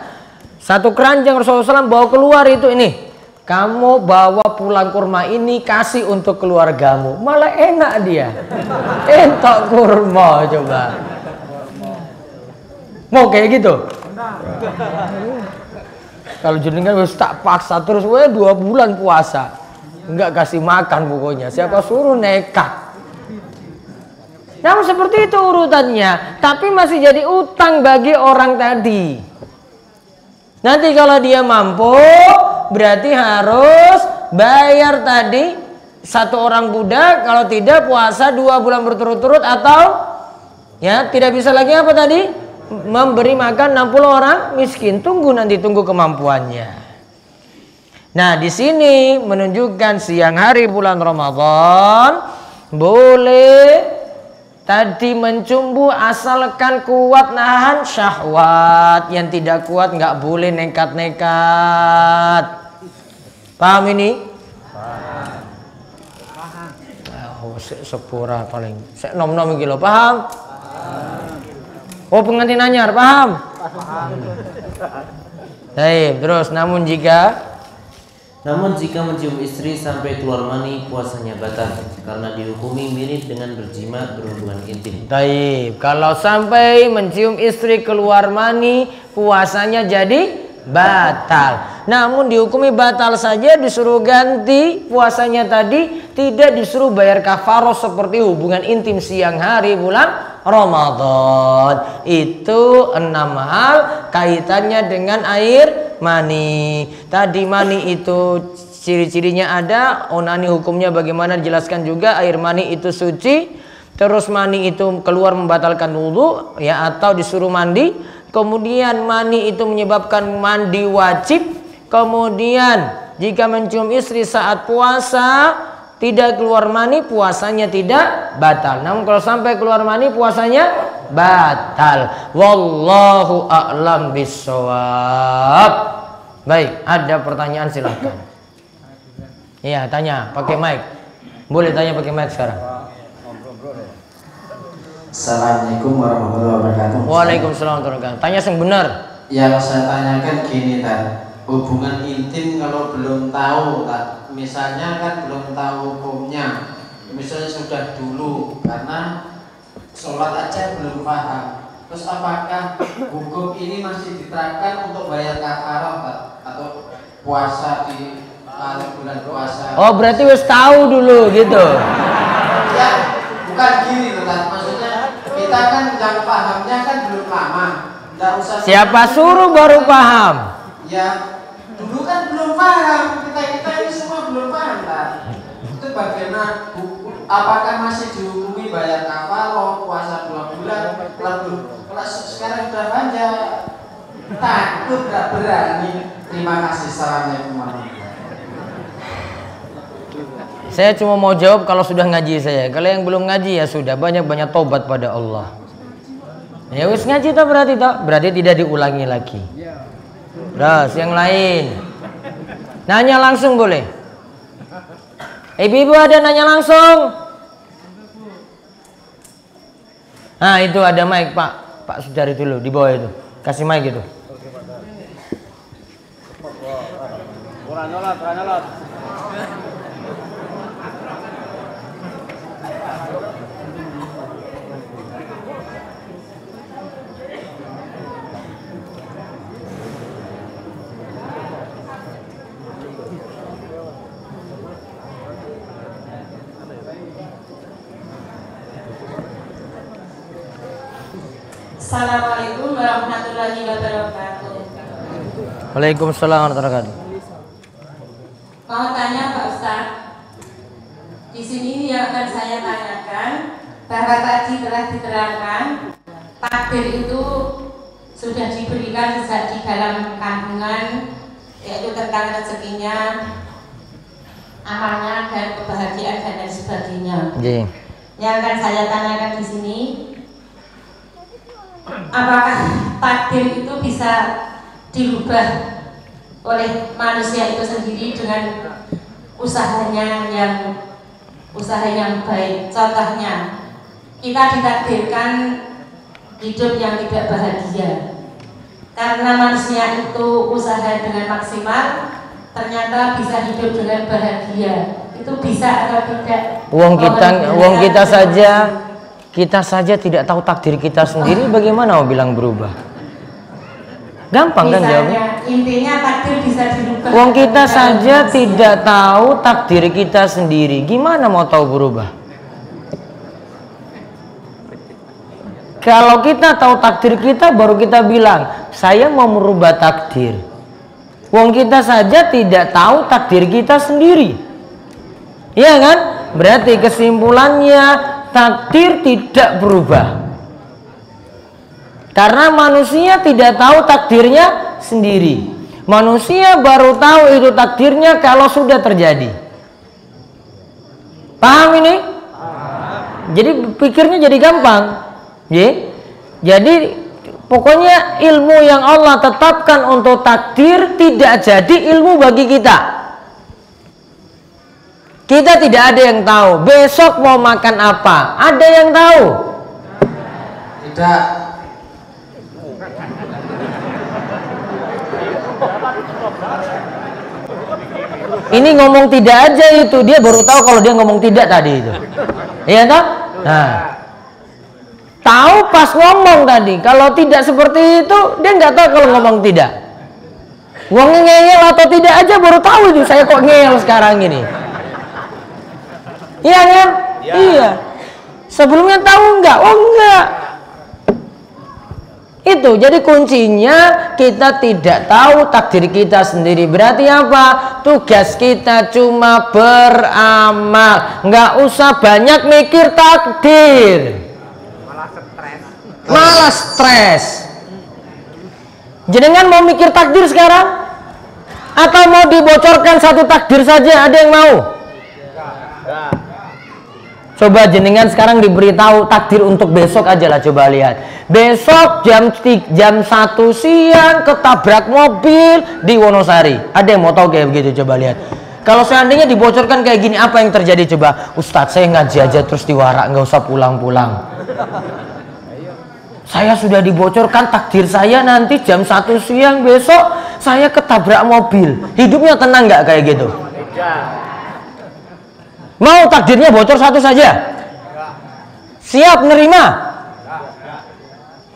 A: Satu keranjang Rasulullah bawa keluar itu ini. Kamu bawa pulang kurma ini kasih untuk keluargamu. Malah enak dia. Entok kurma coba. Mau kayak gitu? Kalau jenengan harus tak paksa terus, 2 bulan puasa. Enggak kasih makan pokoknya. Siapa suruh nekat. Namun seperti itu urutannya. Tapi masih jadi utang bagi orang tadi. Nanti kalau dia mampu, berarti harus bayar tadi satu orang budak. Kalau tidak puasa 2 bulan berturut-turut, atau ya tidak bisa lagi apa tadi? Memberi makan 60 orang miskin. Tunggu kemampuannya. Nah, di sini menunjukkan siang hari bulan Ramadan boleh tadi mencumbu asalkan kuat nahan syahwat. Yang tidak kuat nggak boleh nekat-nekat. Paham ini? Paham. Oh, sepura paling. Sek nom-nom iki lho, paham? Oh, pengantin anyar, paham? Paham. Baik, terus namun jika mencium istri sampai keluar mani, puasanya batal karena dihukumi mirip dengan berjima, berhubungan intim. Baik, kalau sampai mencium istri keluar mani, puasanya jadi batal. Namun dihukumi batal saja, disuruh ganti puasanya tadi, tidak disuruh bayar kafaroh seperti hubungan intim siang hari bulan Ramadan. Itu 6 hal kaitannya dengan air mani. Tadi mani itu ciri-cirinya ada, onani hukumnya bagaimana dijelaskan juga. Air mani itu suci, terus mani itu keluar membatalkan wudu ya, atau disuruh mandi. Kemudian mani itu menyebabkan mandi wajib. Kemudian jika mencium istri saat puasa tidak keluar mani, puasanya tidak batal. Namun kalau sampai keluar mani, puasanya batal. Wallahu a'lam bissawab. Baik, ada pertanyaan silahkan. Iya, tanya pakai mic. Boleh tanya pakai mic sekarang.
D: Assalamualaikum warahmatullahi wabarakatuh.
A: Waalaikumsalam warahmatullahi wabarakatuh. Tanya yang benar.
D: Yang saya tanyakan gini, Tan. Hubungan intim kalau belum tahu, Tan. Misalnya kan belum tahu hukumnya. Misalnya sudah dulu karena sholat aja belum paham. Terus apakah hukum ini masih diterapkan untuk bayar kafarah, Tan? Atau puasa di bulan puasa?
A: Oh, berarti wis tahu dulu gitu.
D: Ya, bukan gini loh, Tan. Maksudnya kita kan yang pahamnya kan belum lama. Nggak usah. Siapa
A: suruh baru paham?
D: Ya, dulu kan belum paham. Kita ini semua belum paham, Tan. Itu bagaimana? Apakah masih dihukumi bayar kafarah, puasa 2 bulan? Kalau sekarang sudah panjang, takut nggak berani. Terima kasih. Assalamualaikum warahmatullahi wabarakatuh.
A: Saya cuma mau jawab kalau sudah ngaji saya. Kalau yang belum ngaji ya sudah, banyak-banyak tobat pada Allah. Ya wis ngaji toh berarti tidak diulangi lagi. Terus yang lain. Nanya langsung boleh. Ibu-ibu ada nanya langsung? Nah itu ada mic Pak. Pak Sudari dulu di bawah itu. Kasih mic itu.
B: Kurang nyolot.
E: Assalamualaikum warahmatullahi wabarakatuh.
A: Waalaikumsalam warahmatullahi wabarakatuh.
E: Mau tanya Pak Ustaz, di sini yang akan saya tanyakan bahwa tadi telah diterangkan takdir itu sudah diberikan sejak di dalam kandungan, yaitu tentang rezekinya, amalnya dan kebahagiaan dan lain sebagainya. Yang akan saya tanyakan di sini, apakah takdir itu bisa dirubah oleh manusia itu sendiri dengan usahanya yang baik? Contohnya, kita ditakdirkan hidup yang tidak bahagia karena manusia itu usaha dengan maksimal, ternyata bisa hidup dengan bahagia. Itu bisa atau tidak?
A: Kita saja tidak tahu takdir kita sendiri, bagaimana mau bilang berubah? Gampang kan jawabnya?
E: Intinya takdir bisa dirubah.
A: Wong kita saja tidak tahu takdir kita sendiri, gimana mau tahu berubah? Kalau kita tahu takdir kita, baru kita bilang saya mau merubah takdir. Wong kita saja tidak tahu takdir kita sendiri, iya kan? Berarti kesimpulannya takdir tidak berubah karena manusia tidak tahu takdirnya sendiri. Manusia baru tahu itu takdirnya kalau sudah terjadi. Paham ini? Jadi pikirnya jadi gampang. Jadi pokoknya ilmu yang Allah tetapkan untuk takdir tidak jadi ilmu bagi kita. Kita tidak ada yang tahu besok mau makan apa. Ada yang tahu?
D: Tidak.
A: Ini ngomong tidak aja itu, dia baru tahu kalau dia ngomong tidak tadi itu. Iya toh? Nah, tahu pas ngomong tadi. Kalau tidak seperti itu, dia nggak tahu kalau ngomong tidak. Wong ngeyel atau tidak aja baru tahu itu. Saya kok ngeyel sekarang ini. Iya kan? Ya. Iya. Sebelumnya tahu nggak? Oh enggak. Itu jadi kuncinya kita tidak tahu takdir kita sendiri. Berarti apa? Tugas kita cuma beramal, nggak usah banyak mikir takdir. Malah stres. Jenengan mau mikir takdir sekarang? Atau mau dibocorkan satu takdir saja? Ada yang mau? Coba jenengan sekarang diberitahu takdir untuk besok aja lah, coba lihat. Besok jam 1 siang ketabrak mobil di Wonosari. Ada yang mau tahu kayak begitu? Coba lihat. Kalau seandainya dibocorkan kayak gini, apa yang terjadi coba? Ustadz, saya ngaji aja terus diwarak, nggak usah pulang-pulang. Saya sudah dibocorkan takdir saya nanti jam 1 siang besok saya ketabrak mobil. Hidupnya tenang nggak kayak gitu? Mau takdirnya bocor satu saja? Siap nerima?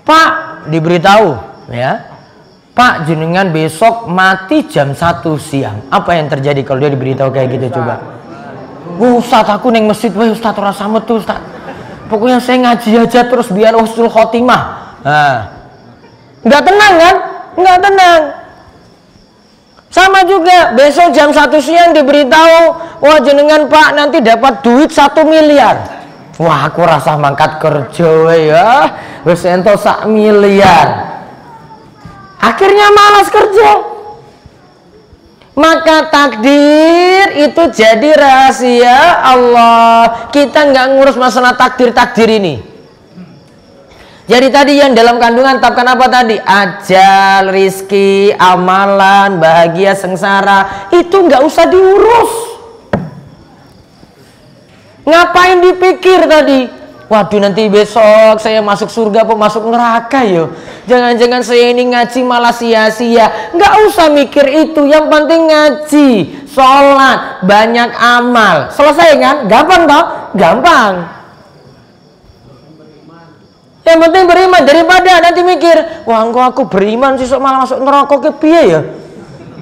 A: Pak, diberitahu ya. Pak, jenengan besok mati jam 1 siang. Apa yang terjadi kalau dia diberitahu kayak gitu coba? Ustadz, aku neng masjid, wah Ustadz rasa metu Ustadz. Pokoknya saya ngaji aja terus biar husnul khotimah. Nah, nggak tenang kan? Nggak tenang. Sama juga besok jam 1 siang diberitahu, wah jenengan Pak nanti dapat duit 1 miliar. Wah aku rasa mangkat kerja ya, wis entuk 1 miliar. Akhirnya malas kerja. Maka takdir itu jadi rahasia Allah. Kita nggak ngurus masalah takdir-takdir ini. Jadi tadi yang dalam kandungan tetapkan apa tadi? Ajal, rizki, amalan, bahagia, sengsara. Itu nggak usah diurus. Ngapain dipikir tadi? Waduh, nanti besok saya masuk surga apa masuk neraka yo. Jangan-jangan saya ini ngaji malah sia-sia. Nggak usah mikir itu, yang penting ngaji, sholat, banyak amal. Selesai kan? Gampang toh? Gampang. Yang penting beriman, daripada nanti mikir, wah engkau aku beriman sih malah masuk neraka ke piye ya.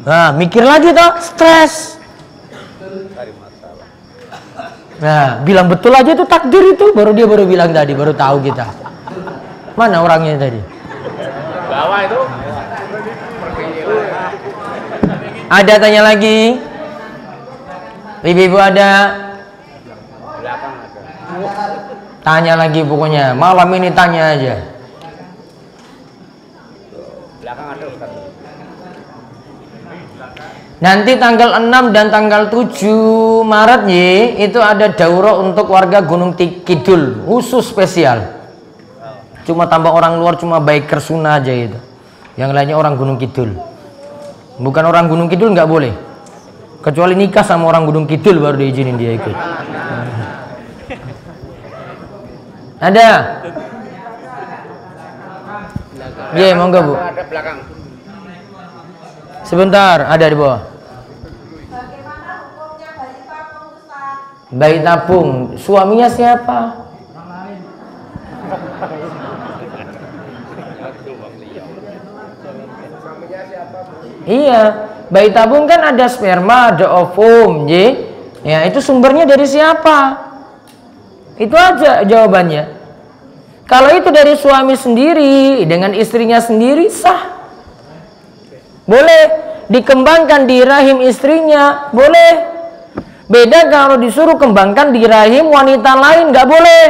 A: Nah, mikir lagi toh, stres. Nah, bilang betul aja itu takdir itu, baru dia baru bilang tadi, baru tahu kita. Mana orangnya tadi?
B: Bawah itu.
A: Ada tanya lagi? Ibu-ibu ada?
B: Belakang ada.
A: Tanya lagi pokoknya, malam ini tanya aja.
B: Belakang ada Ustaz.
A: Nanti tanggal 6 dan tanggal 7 Maret itu ada daurah untuk warga Gunung Kidul, khusus spesial. Cuma tambah orang luar, cuma biker sunnah aja itu. Yang lainnya orang Gunung Kidul. Bukan orang Gunung Kidul nggak boleh. Kecuali nikah sama orang Gunung Kidul baru diizinin dia ikut. Ada? Iya, monggo Bu.
B: Ada belakang.
A: Sebentar, ada di bawah.
E: Bagaimana hukumnya bayi tabung, Ustaz?
A: Bayi tabung, suaminya siapa? Iya, bayi tabung kan ada sperma, ada ovum, ya itu sumbernya dari siapa? Itu aja jawabannya. Kalau itu dari suami sendiri dengan istrinya sendiri sah, boleh dikembangkan di rahim istrinya, boleh. Beda kalau disuruh kembangkan di rahim wanita lain, nggak boleh,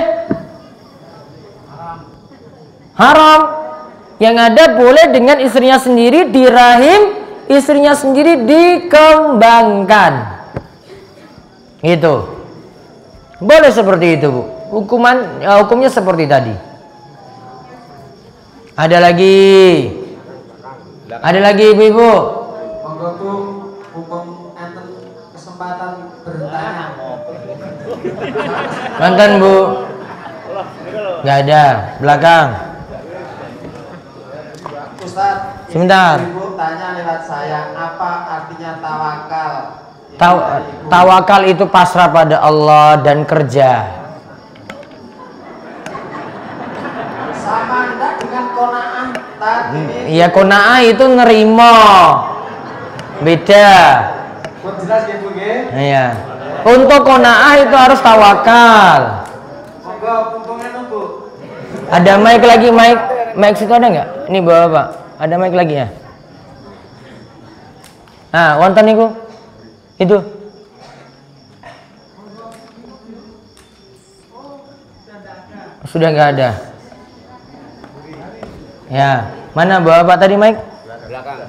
A: haram. Yang ada boleh dengan istrinya sendiri di rahim istrinya sendiri dikembangkan, gitu. Boleh seperti itu Bu. Hukumnya seperti tadi. Ada lagi? Ada lagi ibu-ibu?
D: Monggo Bu, hukum enten kesempatan bertanya.
A: Nonton Bu? Gak ada. Belakang.
D: Ustaz,
A: Sebentar.
D: Ibu tanya lewat saya, apa artinya tawakal?
A: Tawakal itu pasrah pada Allah dan kerja.
D: Sama enggak dengan kona'ah tadi?
A: Iya, kona'ah itu nerimo. Beda.
D: Buat jelas ya Bu nggih?
A: Iya. Untuk kona'ah itu harus tawakal.
D: Monggo untungnya Bu.
A: Ada mic lagi, mic situ ada nggak? Ini bawa Pak. Ada mic lagi ya? Nah, wonten niku. Itu. Sudah nggak ada. Ya, mana Bapak tadi mic?
B: Belakang.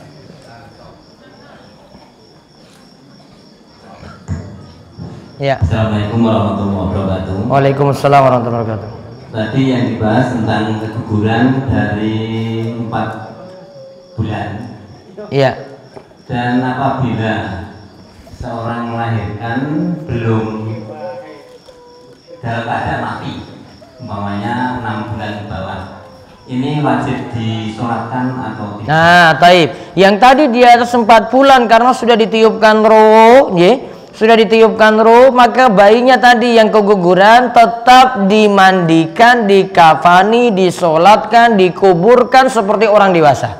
A: Ya.
F: Assalamualaikum warahmatullahi wabarakatuh.
A: Waalaikumsalam warahmatullahi wabarakatuh.
F: Tadi yang dibahas tentang keguguran dari 4 bulan.
A: Iya.
F: Dan apabila seorang melahirkan belum dalam keadaan mati, umpamanya 6 bulan ke bawah, ini wajib disolatkan atau tidak?
A: Nah, taib. Yang tadi di atas 4 bulan karena sudah ditiupkan roh, sudah ditiupkan roh, maka bayinya tadi yang keguguran tetap dimandikan, dikafani, disolatkan, dikuburkan seperti orang dewasa.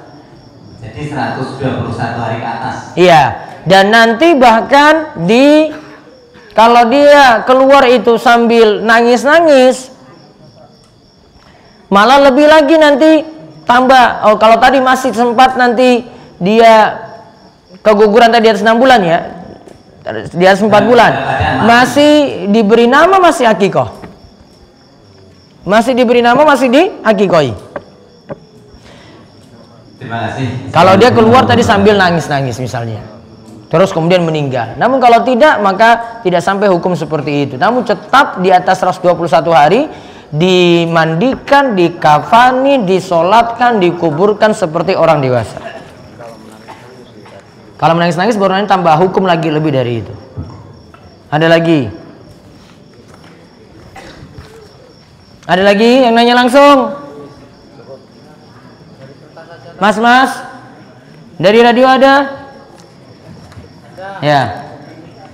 F: Jadi 121 hari ke atas.
A: Iya. Dan nanti bahkan kalau dia keluar itu sambil nangis-nangis, malah lebih lagi nanti tambah. Oh, kalau tadi masih sempat nanti dia keguguran tadi atas 6 bulan ya, di atas 4 bulan, masih diberi nama masih akikoh, masih diberi nama masih di akikoi.
F: Terima kasih.
A: Kalau dia keluar tadi sambil nangis-nangis misalnya, terus kemudian meninggal. Namun kalau tidak, maka tidak sampai hukum seperti itu. Namun tetap di atas 121 hari dimandikan, dikafani, disolatkan, dikuburkan seperti orang dewasa. Kalau menangis-nangis baru nanti tambah hukum lagi lebih dari itu. Ada lagi? Ada lagi yang nanya langsung? Mas dari radio ada? Ya.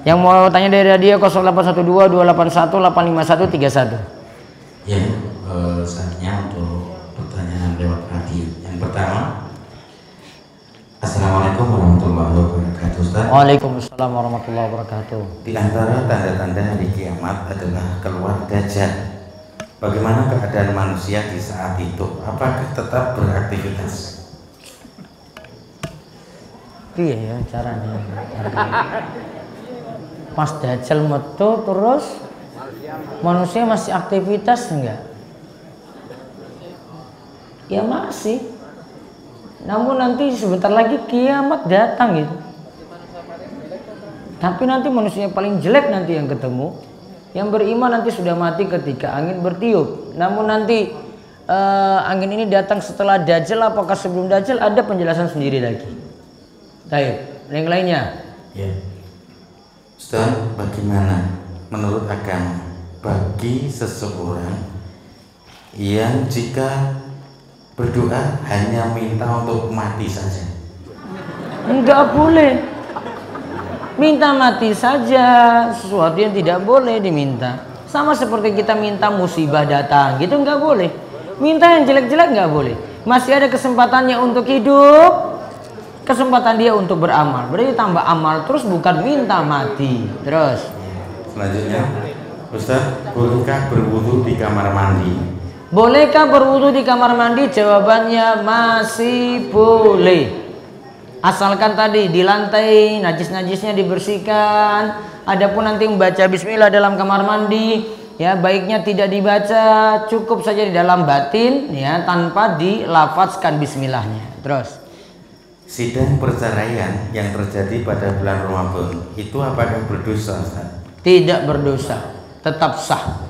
A: Yang mau tanya dari radio 0812 281 85131.
G: Ya, saatnya untuk pertanyaan lewat radio. Yang pertama, Assalamualaikum warahmatullahi wabarakatuh, Ustaz.
A: Waalaikumsalam warahmatullahi wabarakatuh.
G: Di antara tanda-tanda hari kiamat adalah keluar Dajjal. Bagaimana keadaan manusia di saat itu? Apakah tetap beraktivitas?
A: Iya ya caranya. Pas Dajjal metu terus manusia masih aktivitas enggak? Ya masih. Namun nanti sebentar lagi kiamat datang gitu. Tapi nanti manusia paling jelek nanti yang ketemu. Yang beriman nanti sudah mati ketika angin bertiup. Namun nanti angin ini datang setelah Dajjal, apakah sebelum Dajjal, ada penjelasan sendiri lagi. Baik, yang lainnya.
G: Ya. Ustaz, bagaimana menurut agama bagi seseorang yang jika berdoa hanya minta untuk mati saja?
A: Enggak boleh. Minta mati saja, sesuatu yang tidak boleh diminta. Sama seperti kita minta musibah datang, gitu enggak boleh. Minta yang jelek-jelek enggak boleh. Masih ada kesempatannya untuk hidup, kesempatan dia untuk beramal. Berarti tambah amal terus, bukan minta mati. Terus.
G: Selanjutnya, Ustaz, bolehkah berwudu di kamar mandi?
A: Bolehkah berwudu di kamar mandi? Jawabannya masih boleh. Asalkan tadi di lantai najis-najisnya dibersihkan. Adapun nanti membaca bismillah dalam kamar mandi, ya baiknya tidak dibaca, cukup saja di dalam batin, ya tanpa dilafazkan bismillahnya. Terus.
G: Sidang perceraian yang terjadi pada bulan Ramadan itu apakah berdosa, Ustaz?
A: Tidak berdosa, tetap sah.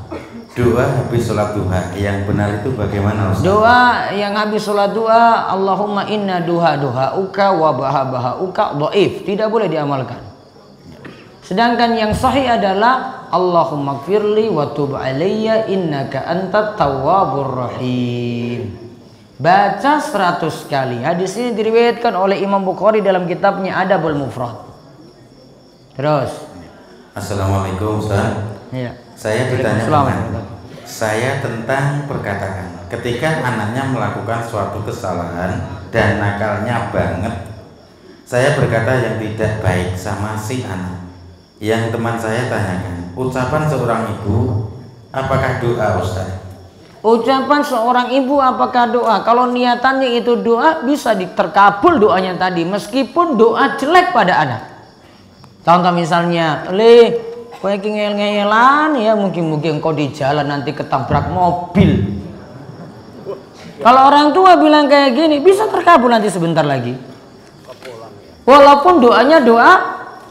G: Doa habis sholat duha yang benar itu bagaimana, Ustaz?
A: Doa yang habis sholat duha, Allahumma inna duhauka wa bahauka dhaif, tidak boleh diamalkan. Sedangkan yang sahih adalah Allahumma gfirli wa tub alayya innaka antat tawwabur rahim. Baca 100 kali. Hadis ini diriwayatkan oleh Imam Bukhari dalam kitabnya Adabul Mufrad. Terus.
G: Assalamualaikum, Ustaz.
A: Ya.
G: Saya ditanya tentang perkataan ketika anaknya melakukan suatu kesalahan dan nakalnya banget, saya berkata yang tidak baik sama si anak. Yang teman saya tanyakan, ucapan seorang ibu apakah doa, Ustaz?
A: Ucapan seorang ibu apakah doa? Kalau niatannya itu doa, bisa terkabul doanya tadi meskipun doa jelek pada anak. Contoh misalnya, kowe iki ngeyel-ngeyelan ya, mungkin engkau di jalan nanti ketabrak mobil. Kalau orang tua bilang kayak gini, bisa terkabul nanti sebentar lagi. Walaupun doanya doa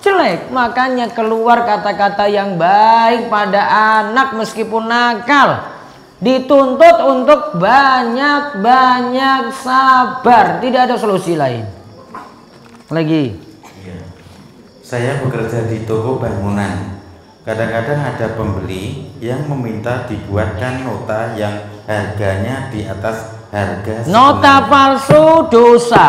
A: jelek, makanya keluar kata-kata yang baik pada anak meskipun nakal. Dituntut untuk banyak-banyak sabar, tidak ada solusi lain. Lagi.
G: Saya bekerja di toko bangunan. Kadang-kadang ada pembeli yang meminta dibuatkan nota yang harganya di atas harga sebenarnya.
A: Nota palsu dosa.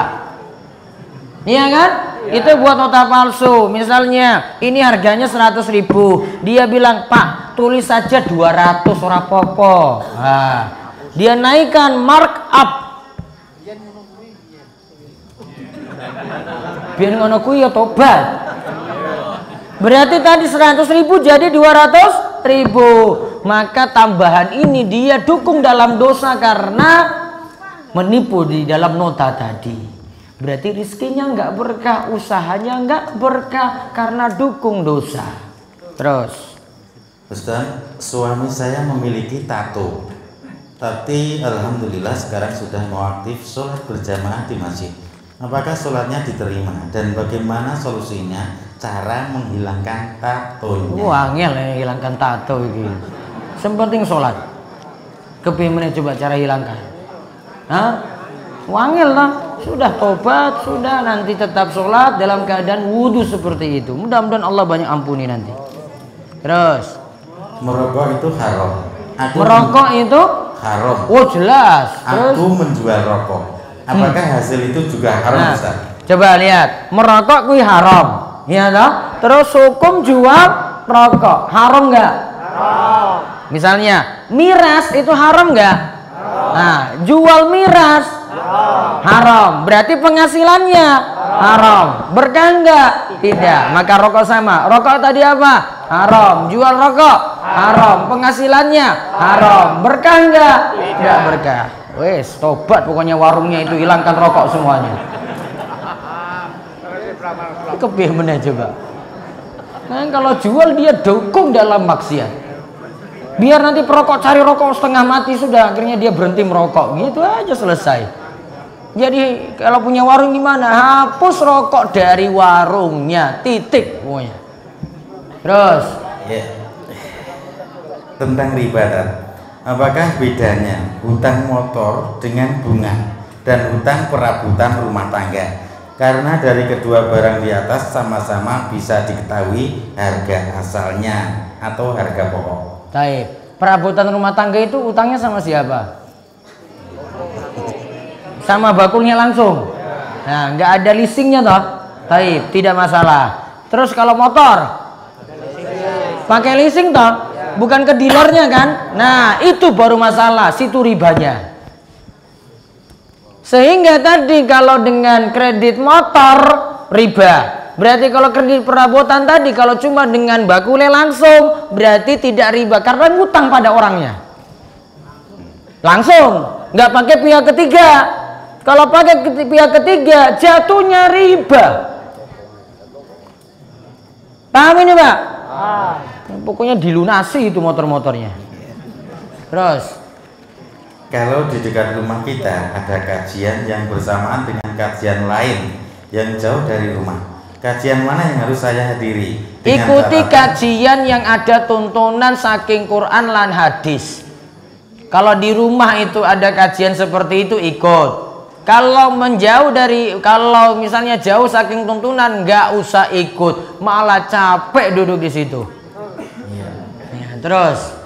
A: Iya kan? Ya. Itu buat nota palsu. Misalnya ini harganya 100.000. Dia bilang, "Pak, tulis saja 200 ora popo." Nah, dia naikkan markup. Biar ngono kuwi ya tobat. Berarti tadi 100.000 jadi 200.000. Maka tambahan ini dia dukung dalam dosa karena menipu di dalam nota tadi. Berarti rizkinya nggak berkah, usahanya nggak berkah karena dukung dosa. Terus.
G: Ustaz, suami saya memiliki tato. Tapi alhamdulillah sekarang sudah mau aktif sholat berjamaah di masjid. Apakah sholatnya diterima? Dan bagaimana solusinya? Cara menghilangkan tatonya.
A: Angel ya hilangkan tato ini. Sepenting sholat. Kepimene coba cara hilangkan. Hah? Angel lah. Sudah tobat, sudah nanti tetap sholat dalam keadaan wudhu seperti itu. Mudah-mudahan Allah banyak ampuni nanti. Terus.
G: Merokok itu haram.
A: merokok itu
G: haram.
A: Oh jelas. Terus
G: Aku menjual rokok. Apakah hasil itu juga haram, Ustaz?
A: Coba lihat, merokok kuwi haram, ya toh? Terus hukum jual rokok haram nggak? Haram. Misalnya miras itu haram nggak? Nah, jual miras haram. Berarti penghasilannya haram. Berkah nggak? Tidak. Maka rokok sama. Rokok tadi apa? Haram. Jual rokok haram. Penghasilannya haram. Berkah nggak? Tidak berkah. Wes, tobat pokoknya warungnya itu hilangkan rokok semuanya. Kepiye meneh coba. Nah, kalau jual dia dukung dalam maksiat. Biar nanti perokok cari rokok setengah mati sudah akhirnya dia berhenti merokok. Gitu aja selesai. Jadi kalau punya warung gimana? Hapus rokok dari warungnya. Titik pokoknya. Terus
G: Ya. Tentang riba, apakah bedanya hutang motor dengan bunga dan hutang perabotan rumah tangga? Karena dari kedua barang di atas sama-sama bisa diketahui harga asalnya atau harga pokok.
A: Taib. Perabotan rumah tangga itu utangnya sama siapa? Sama bakulnya langsung. Nah, nggak ada leasingnya toh. Taib, tidak masalah. Terus kalau motor, pakai leasing toh, bukan ke dealernya kan? Nah, itu baru masalah, situ ribanya. Sehingga tadi kalau dengan kredit motor riba. Berarti kalau kredit perabotan tadi kalau cuma dengan bakule langsung berarti tidak riba karena ngutang pada orangnya. Langsung, nggak pakai pihak ketiga. Kalau pakai pihak ketiga jatuhnya riba. Paham ini, Pak? Pokoknya dilunasi itu motor-motornya. Terus
G: kalau di dekat rumah kita ada kajian yang bersamaan dengan kajian lain yang jauh dari rumah, kajian mana yang harus saya hadiri?
A: Ikuti kajian yang ada tuntunan saking Quran lan hadis. Kalau di rumah itu ada kajian seperti itu ikut. Kalau menjauh dari, kalau misalnya jauh saking tuntunan nggak usah ikut, malah capek duduk di situ. Ya, terus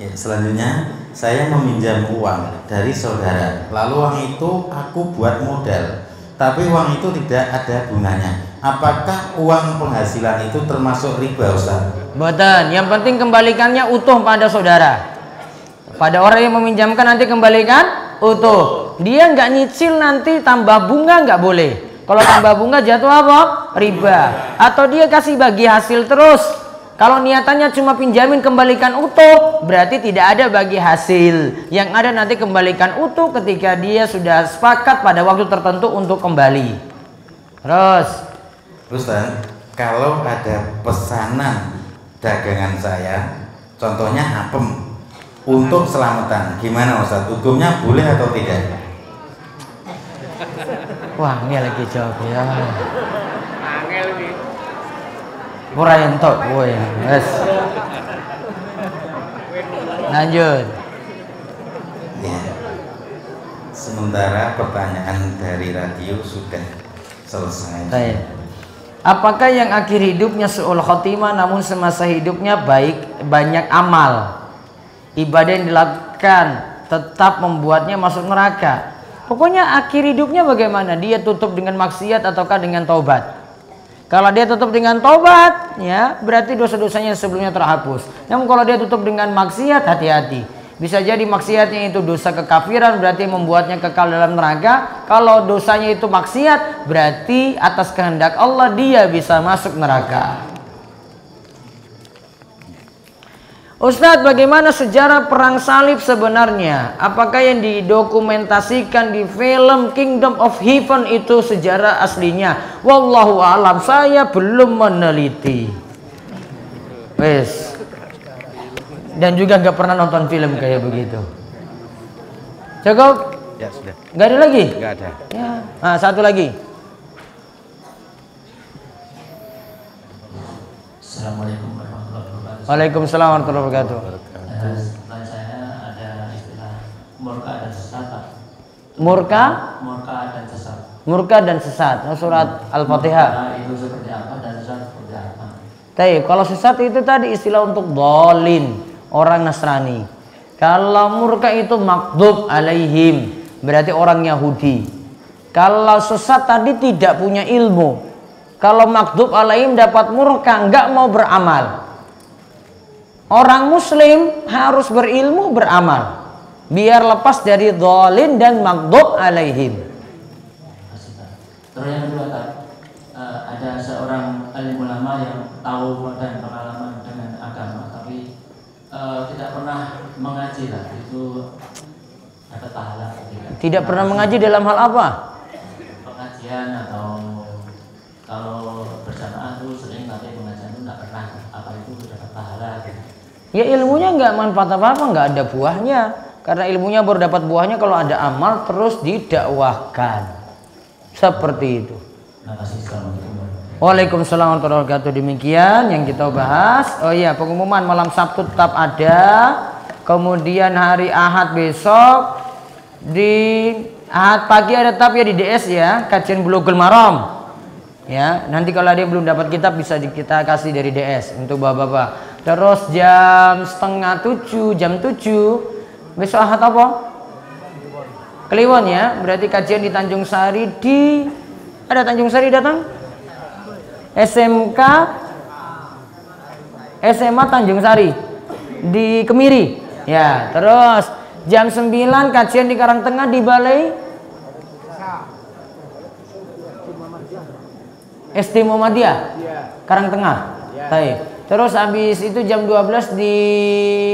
G: ya, selanjutnya saya meminjam uang dari saudara, lalu uang itu aku buat modal, tapi uang itu tidak ada bunganya. Apakah uang penghasilan itu termasuk riba, Ustaz?
A: Betul, yang penting kembalikannya utuh pada saudara. Pada orang yang meminjamkan nanti kembalikan utuh. Dia nggak nyicil nanti tambah bunga nggak boleh. Kalau tambah bunga jatuh apa? Riba. Atau dia kasih bagi hasil terus. Kalau niatannya cuma pinjamin kembalikan utuh, berarti tidak ada bagi hasil. Yang ada nanti kembalikan utuh ketika dia sudah sepakat pada waktu tertentu untuk kembali. Terus,
G: Ustaz, kalau ada pesanan dagangan saya, contohnya apem, untuk selamatan, gimana Ustaz? Hukumnya boleh atau tidak?
A: wah ini lagi jawab ya.
B: Angel ini.
A: Ora entok kowe. Wes. Lanjut.
G: Ya. Sementara pertanyaan dari radio sudah selesai.
A: Baik. Apakah yang akhir hidupnya su'ul khotimah namun semasa hidupnya banyak amal ibadah yang dilakukan tetap membuatnya masuk neraka? Pokoknya akhir hidupnya bagaimana? Dia tutup dengan maksiat ataukah dengan taubat? Kalau dia tutup dengan taubat, ya berarti dosa-dosanya sebelumnya terhapus. Namun kalau dia tutup dengan maksiat, hati-hati. Bisa jadi maksiatnya itu dosa kekafiran, berarti membuatnya kekal dalam neraka. Kalau dosanya itu maksiat, berarti atas kehendak Allah dia bisa masuk neraka. Ustadz, bagaimana sejarah perang salib sebenarnya? Apakah yang didokumentasikan di film Kingdom of Heaven itu sejarah aslinya? Wallahu a'lam, saya belum meneliti. Wes. Dan juga nggak pernah nonton film kayak begitu. Cukup?
B: Ya sudah.
A: Nggak ada lagi?
B: Nggak ada.
A: Ya. Nah, satu lagi.
C: Assalamualaikum warahmatullahi wabarakatuh.
A: Waalaikumsalam warahmatullahi wabarakatuh.
C: Setelah saya ada istilah murka dan sesat.
A: Murka?
C: Murka dan sesat.
A: Murka dan sesat. Surat Al-Fatihah.
C: Murka itu seperti apa dan sesat seperti apa?
A: Kalau sesat itu tadi istilah untuk dolin, orang Nasrani. Kalau murka itu maghdub alaihim, berarti orang Yahudi. Kalau sesat tadi tidak punya ilmu. Kalau maghdub alaihim dapat murka, enggak mau beramal. Orang muslim harus berilmu, beramal, biar lepas dari dhalin dan maghdub alaihim.
C: Terus yang kedua, ada seorang alim ulama yang tahu dan pengalaman dengan agama, tapi tidak pernah mengaji lah, itu dapat pahala tidak?
A: Tidak pernah mengaji dalam hal apa?
C: Pengajian atau kalau berjamaah tuh sering, tapi pengajian itu tidak pernah, apa itu dapat pahala gitu.
A: Ya ilmunya nggak manfaat apa-apa, nggak ada buahnya. Karena ilmunya baru dapat buahnya kalau ada amal terus didakwahkan. Seperti itu. Waalaikumsalam warahmatullahi wabarakatuh. Demikian yang kita bahas. Oh iya, pengumuman malam Sabtu tetap ada. Kemudian hari Ahad besok di Ahad pagi ada tetap ya di DS ya, kajian Bulughul Maram. Ya, nanti kalau ada yang belum dapat kitab bisa kita kasih dari DS untuk bapak-bapak. Terus jam 6:30, jam 7 besok Ahad apa? Kliwon ya, berarti kajian di Tanjung Sari di ada Tanjung Sari datang? SMK SMA Tanjung Sari di Kemiri. Ya, terus jam 9 kajian di Karangtengah di Balai SD Muhammadiyah. Karangtengah. Baik. Terus habis itu jam 12 di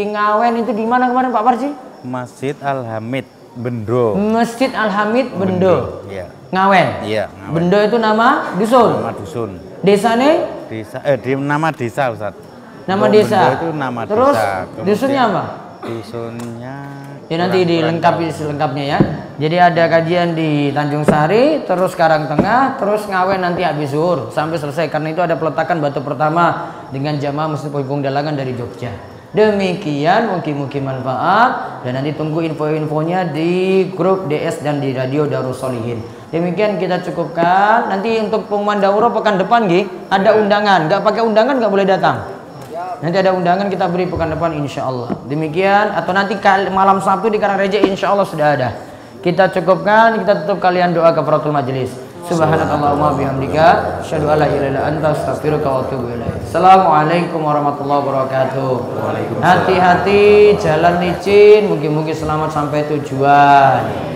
A: Ngawen itu di mana kemarin Pak Parji?
G: Masjid Al-Hamid Bendo.
A: Masjid Al-Hamid Bendo.
G: Iya.
A: Ngawen.
G: Iya, Ngawen.
A: Bendo itu nama dusun.
G: Nama dusun.
A: Desane?
G: Desa nama desa, Ustaz.
A: Nama
G: Bendo
A: desa.
G: itu nama
A: terus
G: desa.
A: dusunnya apa?
G: Dusunnya
A: Ya nanti dilengkapi selengkapnya ya. Jadi ada kajian di Tanjung Sari, terus Karangtengah, terus Ngawen nanti habis zuhur sampai selesai. Karena itu ada peletakan batu pertama dengan jamaah Masjid Pogong Dalangan dari Jogja. Demikian, mungkin manfaat, dan nanti tunggu info-infonya di grup DS dan di radio Darus Solihin. Demikian kita cukupkan. Nanti untuk pengumuman daurah pekan depan ada undangan. Nggak pakai undangan nggak boleh datang. Nanti ada undangan kita beri pekan depan insya Allah. Demikian, atau nanti malam Sabtu di Karangreja insya Allah sudah ada. Kita cukupkan, kita tutup kalian doa kafaratul majelis. Subhanakallahumma bihamdika asyhadu an la ilaha illa anta astaghfiruka wa atubu ilaik. Assalamualaikum warahmatullahi wabarakatuh. Hati-hati jalan licin, mungkin selamat sampai tujuan.